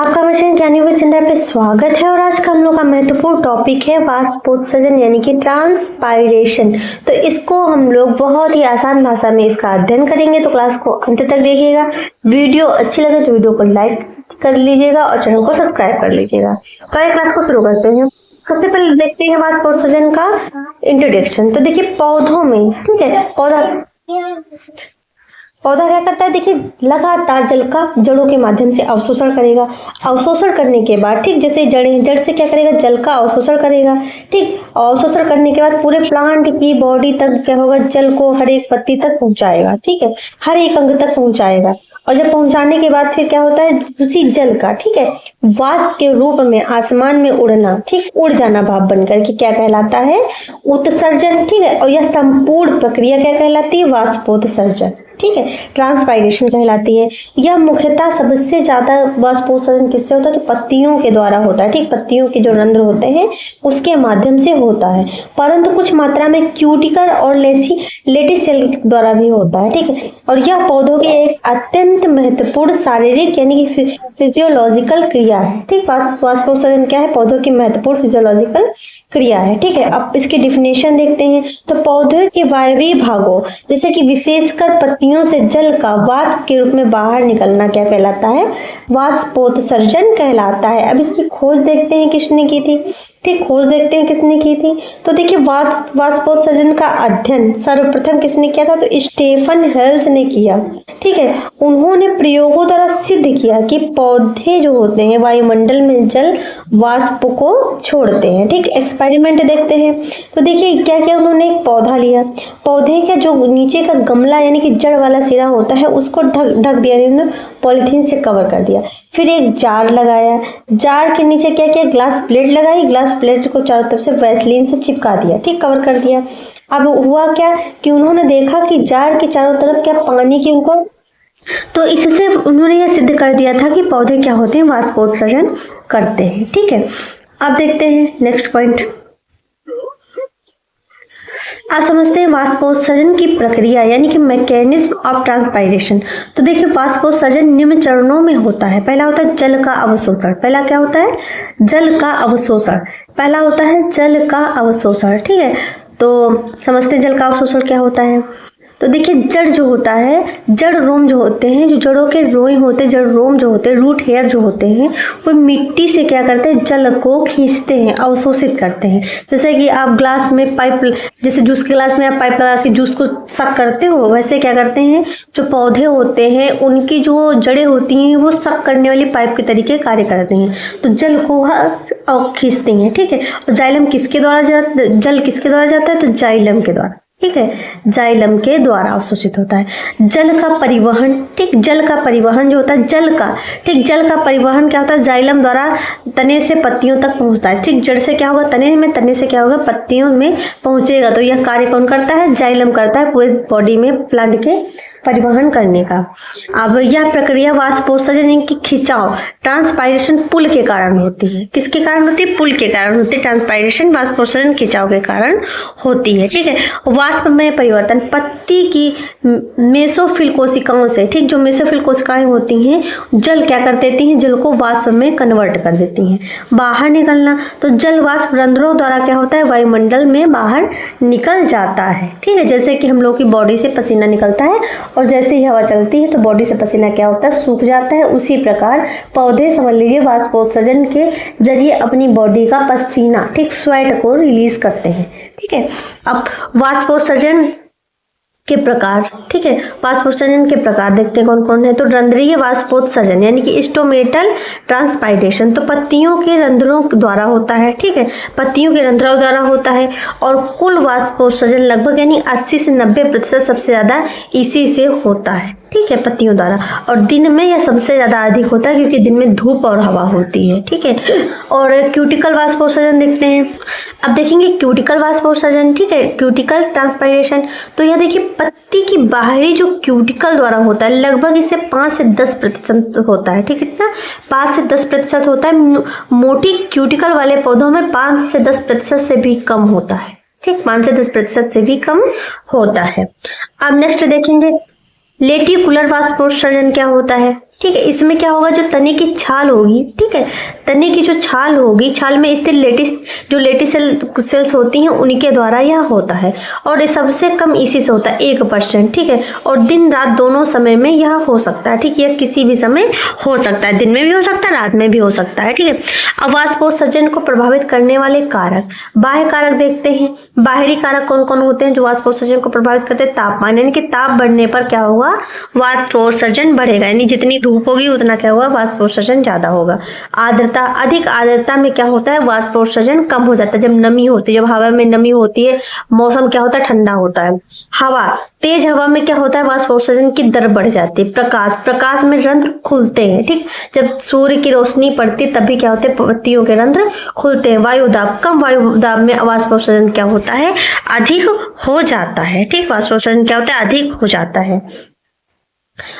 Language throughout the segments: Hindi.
आपका मिशन ज्ञानी विद चंद्र पे स्वागत है और आज का हम लोग का महत्वपूर्ण टॉपिक है वाष्पोत्सर्जन यानी कि ट्रांसपायरेशन। तो इसको हम लोग बहुत ही आसान भाषा में इसका अध्ययन करेंगे, तो क्लास को अंत तक देखिएगा। वीडियो अच्छी लगे तो वीडियो को लाइक कर लीजिएगा और चैनल को सब्सक्राइब कर लीजिएगा। तो आइए क्लास को शुरू करते हैं। सबसे पहले देखते हैं वाष्पोत्सर्जन का इंट्रोडक्शन। तो देखिए पौधों में, ठीक है, पौधा क्या करता है, देखिए लगातार जल का जड़ों के माध्यम से अवशोषण करेगा। अवशोषण करने के बाद, ठीक, जैसे जड़ से क्या करेगा, जल का अवशोषण करेगा। ठीक, अवशोषण करने के बाद पूरे प्लांट की बॉडी तक क्या होगा, जल को हर एक पत्ती तक पहुंचाएगा। ठीक है, हर एक अंग तक पहुंचाएगा। और जब पहुंचाने के बाद फिर क्या होता है, उसी जल का, ठीक है, वाष्प के रूप में आसमान में उड़ना, ठीक, उड़ जाना भाप बनकर के क्या कहलाता है, उत्सर्जन। ठीक है, और यह संपूर्ण प्रक्रिया क्या कहलाती है, वाष्पोत्सर्जन। ठीक है, ट्रांसपायरेशन कहलाती है। यह मुख्यतः सबसे ज्यादा वाष्पोत्सर्जन किससे होता है, तो पत्तियों के द्वारा होता है। ठीक, पत्तियों के जो रंध्र होते हैं उसके माध्यम से होता है, परंतु कुछ मात्रा में क्यूटिकल और लेटिस सेल द्वारा भी होता है। ठीक है, और यह पौधों की एक अत्यंत महत्वपूर्ण शारीरिक यानी कि फिजियोलॉजिकल क्रिया है। ठीक, वाष्पोत्सर्जन क्या है, पौधों की महत्वपूर्ण फिजियोलॉजिकल क्रिया है। ठीक है, अब इसकी डिफिनेशन देखते हैं। तो पौधे के वायवीय भागों जैसे कि विशेषकर पत्तियों से जल का वाष्प के रूप में बाहर निकलना क्या कहलाता है, वाष्पोत्सर्जन कहलाता है। अब इसकी खोज देखते हैं किसने की थी। ठीक, खोज देखते हैं किसने की थी। तो देखिए वाष्पोत्सर्जन का अध्ययन सर्वप्रथम किसने किया था, तो स्टेफन हेल्स ने किया। ठीक है, उन्होंने प्रयोगों द्वारा सिद्ध किया कि पौधे जो होते हैं वायुमंडल में जल वाष्प को छोड़ते हैं। ठीक, एक्सपेरिमेंट देखते हैं। तो देखिए क्या क्या उन्होंने, एक पौधा लिया, पौधे का जो नीचे का गमला यानी कि जड़ वाला सिरा होता है उसको ढक दिया, उन्होंने पॉलिथीन से कवर कर दिया। फिर एक जार लगाया, जार के नीचे क्या क्या, ग्लास प्लेट लगाई, ग्लास प्लेट को चारों तरफ से वैसलीन से चिपका दिया। ठीक, कवर कर दिया। अब हुआ क्या कि उन्होंने देखा कि जार के चारों तरफ क्या पानी की उनको, तो इससे उन्होंने यह सिद्ध कर दिया था कि पौधे क्या होते हैं, वाष्पोत्सर्जन करते हैं। ठीक है, अब देखते हैं नेक्स्ट पॉइंट। आप समझते हैं वाष्पोत्सर्जन की प्रक्रिया यानी कि मैकेनिज्म ऑफ ट्रांसपायरेशन। तो देखिए वाष्पोत्सर्जन निम्न चरणों में होता है। पहला होता है जल का अवशोषण। पहला क्या होता है, जल का अवशोषण। पहला होता है जल का अवशोषण। ठीक है, तो समझते हैं जल का अवशोषण क्या होता है। तो देखिए जड़ जो होता है, जड़ रोम जो होते हैं, जो जड़ों के रोई होते हैं, जड़ रोम जो होते हैं, रूट हेयर जो होते हैं, वो मिट्टी से क्या करते हैं, जल को खींचते हैं, अवशोषित करते हैं। जैसे कि आप ग्लास में पाइप, जैसे जूस के ग्लास में आप पाइप लगा के जूस को सक करते हो, वैसे क्या करते हैं, जो पौधे होते हैं उनकी जो जड़ें होती हैं वो सक करने वाली पाइप के तरीके कार्य करते हैं, तो जल को वह खींचते हैं। ठीक है, और जाइलम किसके द्वारा जल किसके द्वारा जाता है, तो जाइलम के द्वारा। ठीक है, जाइलम के द्वारा अवशोषित होता है। जल का परिवहन, ठीक, जल का परिवहन जो होता है, जल का, ठीक, जल का परिवहन क्या होता है, जाइलम द्वारा तने से पत्तियों तक पहुंचता है। ठीक, जड़ से क्या होगा, तने में, तने से क्या होगा, पत्तियों में पहुंचेगा। तो यह कार्य कौन करता है, जाइलम करता है पूरे बॉडी में प्लांट के परिवहन करने का। अब यह प्रक्रिया वाष्पोत्सर्जन की खिंचाव ट्रांसपायरेशन पुल के कारण होती है। किसके कारण होती है, पुल के कारण होती है। ट्रांसपायरेशन वाष्पोत्सर्जन खिंचाव के कारण होती है। ठीक है, वाष्प में परिवर्तन पत्ती की मेसोफिल कोशिकाओं से, ठीक, जो मेसोफिल कोशिकाएं होती हैं जल क्या कर देती हैं, जल को वाष्प में कन्वर्ट कर देती हैं। बाहर निकलना, तो जल वाष्प रंध्रों द्वारा क्या होता है, वायुमंडल में बाहर निकल जाता है। ठीक है, जैसे कि हम लोग की बॉडी से पसीना निकलता है और जैसे ही हवा चलती है तो बॉडी से पसीना क्या होता है, सूख जाता है। उसी प्रकार पौधे समझ लीजिए वाष्पोत्सर्जन के जरिए अपनी बॉडी का पसीना, ठीक, स्वेट को रिलीज करते हैं। ठीक है, अब वाष्पोत्सर्जन के प्रकार, ठीक है, वाष्पोत्सर्जन के प्रकार देखते हैं कौन कौन है। तो रंध्रीय वाष्पोत्सर्जन यानी कि स्टोमेटल ट्रांसपायरेशन, तो पत्तियों के रंध्रों द्वारा होता है। ठीक है, पत्तियों के रंध्रों द्वारा होता है। और कुल वाष्पोत्सर्जन लगभग यानी 80 से 90% सबसे ज्यादा इसी से होता है। ठीक है, पत्तियों द्वारा। और दिन में यह सबसे ज्यादा अधिक होता है क्योंकि दिन में धूप और हवा होती है। ठीक है, और क्यूटिकल वाष्पोत्सर्जन देखते हैं। अब देखेंगे क्यूटिकल वाष्पोत्सर्जन। ठीक है, क्यूटिकल ट्रांसपायरेशन, तो यह देखिए पत्ती की बाहरी जो क्यूटिकल द्वारा होता है लगभग इससे 5 से 10% होता है। ठीक है, इतना 5 से 10% होता है। मोटी क्यूटिकल वाले पौधों में 5 से 10% से भी कम होता है। ठीक, 5 से 10% से भी कम होता है। अब नेक्स्ट देखेंगे लेटिकुलर वाष्पोत्सर्जन क्या होता है। ठीक है। इसमें क्या होगा, जो तने की छाल होगी, ठीक है, तने की जो छाल होगी, छाल में स्थित लेटिस सेल्स होती हैं, उनके द्वारा यह होता है और ये सबसे कम इसी से होता है 1%, ठीक है। और दिन रात दोनों समय में यह हो सकता है, ठीक है, यह किसी भी समय हो सकता है, दिन में भी हो सकता है, रात में भी हो सकता है, ठीक है। अब वाष्पोत्सर्जन को प्रभावित करने वाले कारक, बाह्य कारक देखते हैं। बाहरी कारक कौन कौन होते हैं जो वाष्पोत्सर्जन को प्रभावित करते हैं? तापमान, यानी कि ताप बढ़ने पर क्या होगा, वाष्पोत्सर्जन बढ़ेगा, यानी जितनी धूप होगी उतना क्या होगा, वाष्पोत्सर्जन ज्यादा होगा। आर्द्रता, अधिक आर्द्रता में क्या होता है, वाष्पोत्सर्जन कम हो जाता है। जब नमी होती है, जब हवा में नमी होती है, मौसम क्या होता है, ठंडा होता है। हवा, तेज हवा में क्या होता है, वाष्पोत्सर्जन की दर बढ़ जाती है। प्रकाश में रंध्र खुलते हैं, ठीक, जब सूर्य की रोशनी पड़ती है तभी क्या होते हैं, पत्तियों के रंध्र खुलते हैं। वायुदाब, कम वायुदाब में वाष्पोत्सर्जन क्या होता है, अधिक हो जाता है, ठीक, वाष्पोत्सर्जन क्या होता है, अधिक हो जाता है।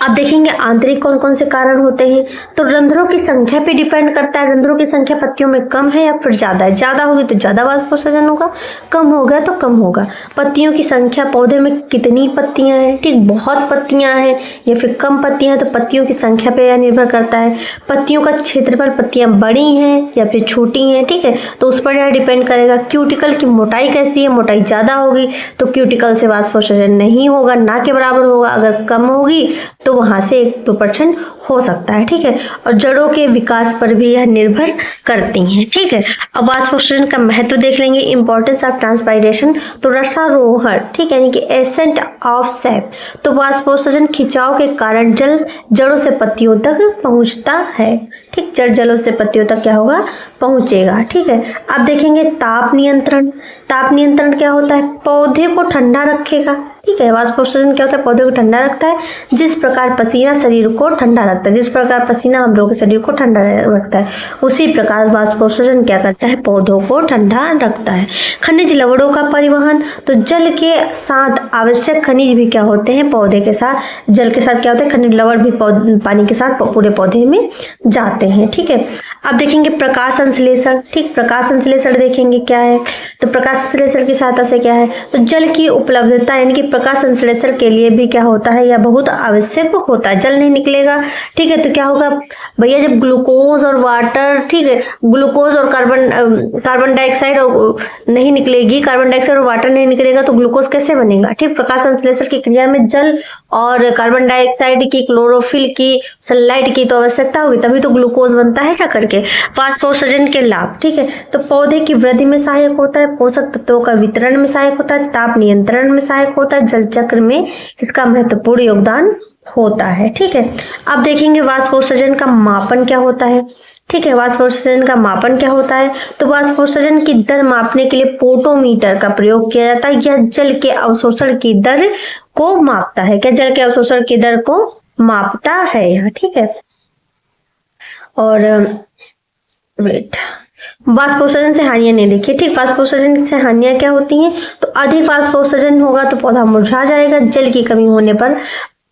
अब देखेंगे आंतरिक कौन कौन से कारण होते हैं, तो रंध्रों की संख्या पे डिपेंड करता है। रंध्रों की संख्या पत्तियों में कम है या फिर ज्यादा है, ज्यादा होगी तो ज्यादा वाष्पोत्सर्जन होगा, कम हो गया तो कम होगा। पत्तियों की संख्या, पौधे में कितनी पत्तियां हैं, ठीक, बहुत पत्तियां हैं या फिर कम पत्तियां हैं, तो पत्तियों की संख्या पे यह निर्भर करता है। पत्तियों का क्षेत्रफल, पत्तियां बड़ी हैं या फिर छोटी हैं, ठीक है, तो उस पर यह डिपेंड करेगा। क्यूटिकल की मोटाई कैसी है, मोटाई ज्यादा होगी तो क्यूटिकल से वाष्पोत्सर्जन नहीं होगा, ना के बराबर होगा। अगर कम होगी तो वहां से 1-2% हो सकता है, ठीक है। और जड़ों के विकास पर भी यह निर्भर करती हैं, ठीक है। अब वाष्पोत्सर्जन का महत्व देख लेंगे, इंपॉर्टेंस ऑफ ट्रांसपायरेशन, तो रसारोहण, ठीक है, यानी कि एसेंट ऑफ सैप, तो वाष्पोत्सर्जन खिंचाव के कारण जल जड़ों से पत्तियों तक पहुंचता है, ठीक, जड़ों से पत्तियों तक क्या होगा, पहुंचेगा, ठीक है। अब देखेंगे ताप नियंत्रण। ताप नियंत्रण क्या होता है, पौधे को ठंडा रखेगा, ठीक है। वाष्पोत्सर्जन क्या होता है, पौधे को ठंडा रखता है, जिस प्रकार पसीना शरीर को ठंडा रखता है, जिस प्रकार पसीना हम लोगों के शरीर को ठंडा रखता है, उसी प्रकार वाष्पोत्सर्जन क्या करता है, पौधों को ठंडा रखता है। खनिज लवणों का परिवहन, तो जल के साथ आवश्यक खनिज भी क्या होते हैं, पौधे के साथ, जल के साथ क्या होता है, खनिज लवण भी पानी के साथ पूरे पौधे में जाते हैं, ठीक है। अब देखेंगे प्रकाश संश्लेषण, ठीक, प्रकाश संश्लेषण देखेंगे क्या है, तो प्रकाश संश्लेषण की सहायता से क्या है, तो जल की उपलब्धता, यानी कि प्रकाश संश्लेषण के लिए भी क्या होता है, यह बहुत आवश्यक होता है। जल नहीं निकलेगा, ठीक है, तो क्या होगा भैया, जब ग्लूकोज और वाटर, ठीक है, ग्लूकोज और कार्बन डाइऑक्साइड नहीं निकलेगी, कार्बन डाइऑक्साइड और वाटर नहीं निकलेगा तो ग्लूकोज कैसे बनेगा, ठीक। प्रकाश संश्लेषण की क्रिया में जल और कार्बन डाइऑक्साइड की, क्लोरोफिल की, सनलाइट की तो आवश्यकता होगी, तभी तो ग्लूकोज बनता है क्या करके। वाष्पोत्सर्जन के लाभ, ठीक है, तो पौधे की वृद्धि में सहायक होता है, पोषक तत्वों का वितरण में सहायक होता है, ताप नियंत्रण में सहायक होता है, जल चक्र में इसका महत्वपूर्ण योगदान होता है, ठीक है। अब देखेंगे वाष्पोत्सर्जन का मापन क्या होता है, ठीक है। वाष्पोत्सर्जन का मापन क्या होता है, तो वाष्पोत्सर्जन की दर मापने के लिए पोटोमीटर का प्रयोग किया जाता है। यह जल के अवशोषण की दर को मापता है, क्या जल के अवशोषण की दर को मापता है यह, ठीक है। और वेट, वाष्पोत्सर्जन से हानियां नहीं देखिए, ठीक, वाष्पोत्सर्जन से हानियां क्या होती हैं, तो अधिक वाष्पोत्सर्जन होगा तो पौधा मुरझा जाएगा, जल की कमी होने पर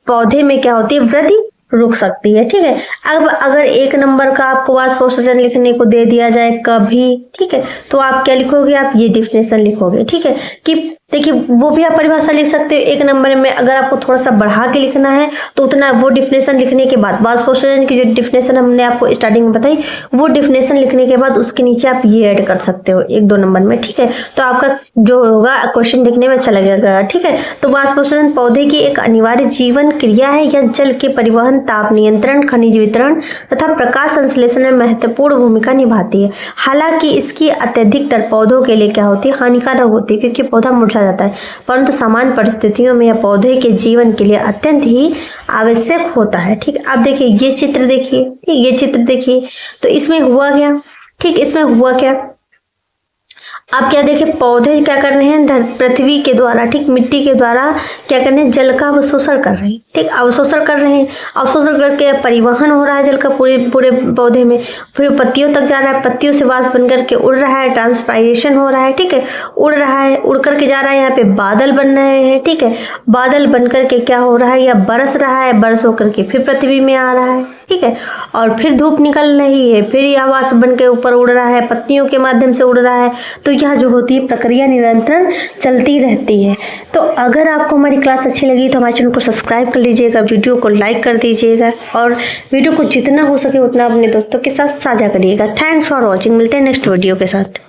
पौधे में क्या होती है, वृद्धि रुक सकती है, ठीक है। अब अगर 1 नंबर का आपको वाष्पोत्सर्जन लिखने को दे दिया जाए कभी, ठीक है, तो आप क्या लिखोगे, आप ये डिफिनेशन लिखोगे, ठीक है, कि देखिए वो भी आप परिभाषा लिख सकते हो 1 नंबर में। अगर आपको थोड़ा सा बढ़ा के लिखना है तो उतना, वो डिफिनेशन लिखने के बाद, वाष्पोत्सर्जन की जो डिफिनेशन हमने आपको स्टार्टिंग में बताई, वो डिफिनेशन लिखने के बाद उसके नीचे आप ये ऐड कर सकते हो 1-2 नंबर में, ठीक है, तो आपका जो होगा क्वेश्चन देखने में अच्छा लगेगा, ठीक है। तो वाष्पोत्सर्जन पौधे की एक अनिवार्य जीवन क्रिया है, यह जल के परिवहन, ताप नियंत्रण, खनिज वितरण तथा प्रकाश संश्लेषण में महत्वपूर्ण भूमिका निभाती है। हालांकि इसकी अत्यधिक दर पौधों के लिए क्या होती है, हानिकारक होती है, क्योंकि पौधा मुरझा जाता है, परंतु सामान्य परिस्थितियों में यह पौधे के जीवन के लिए अत्यंत ही आवश्यक होता है, ठीक। अब देखिए ये चित्र देखिए, ठीक, ये चित्र देखिए, तो इसमें हुआ क्या, ठीक, इसमें हुआ क्या, अब क्या देखिए, पौधे क्या कर रहे हैं, पृथ्वी के द्वारा, ठीक, मिट्टी के द्वारा क्या कर रहे हैं, जल का अवशोषण कर रहे हैं, ठीक, अवशोषण कर रहे हैं, अवशोषण करके परिवहन हो रहा है जल का पूरे पौधे में, फिर पत्तियों तक जा रहा है, पत्तियों से वाष्प बन करके उड़ रहा है, ट्रांसपायरेशन हो रहा है, ठीक है, उड़ रहा है, उड़ करके जा रहा है, यहाँ पे बादल बन रहे हैं, ठीक है, बादल बन करके क्या हो रहा है, या बरस रहा है, बरस होकर के फिर पृथ्वी में आ रहा है, ठीक है, और फिर धूप निकल रही है, फिर यह वाष्प बन के ऊपर उड़ रहा है, पत्तियों के माध्यम से उड़ रहा है, तो यहाँ जो होती है प्रक्रिया निरंतर चलती रहती है। तो अगर आपको हमारी क्लास अच्छी लगी तो हमारे चैनल को सब्सक्राइब कर लीजिएगा, वीडियो को लाइक कर दीजिएगा और वीडियो को जितना हो सके उतना अपने दोस्तों के साथ साझा करिएगा। Thanks for watching. मिलते हैं नेक्स्ट वीडियो के साथ।